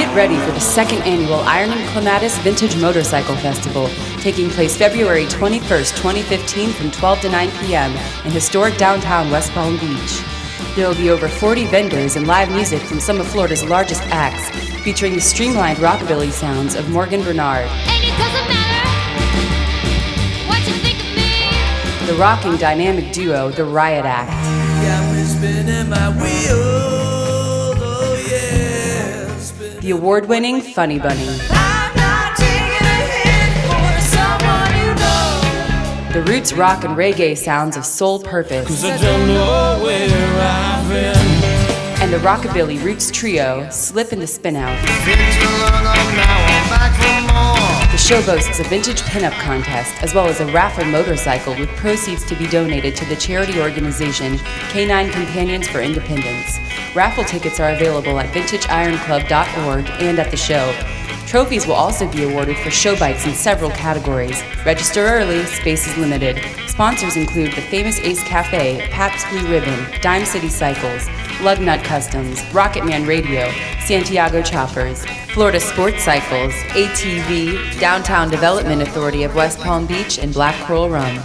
Get ready for the second annual Iron and Clematis Vintage Motorcycle Festival, taking place February 21st, 2015 from 12 to 9 p.m. in historic downtown West Palm Beach. There will be over 40 vendors and live music from some of Florida's largest acts, featuring the streamlined rockabilly sounds of Morgan Bernard. And it doesn't matter what you think of me. The rocking dynamic duo, the Riot Act. Got me spinning my wheels, oh yeah. The award-winning Funny Bunny. I'm not taking a hit for someone you know. The roots rock and reggae sounds of Soul Purpose. 'Cause I don't know where I've been. And the rockabilly roots trio, Slip and the Spin Out. The show boasts a vintage pinup contest, as well as a raffle motorcycle with proceeds to be donated to the charity organization K9 Companions for Independence. Raffle tickets are available at vintageironclub.org and at the show. Trophies will also be awarded for show bikes in several categories. Register early, space is limited. Sponsors include the famous Ace Cafe, Pabst Blue Ribbon, Dime City Cycles, Lugnut Customs, Rocketman Radio, Santiago Choppers, Florida Sports Cycles, ATV, Downtown Development Authority of West Palm Beach, and Black Pearl Rum.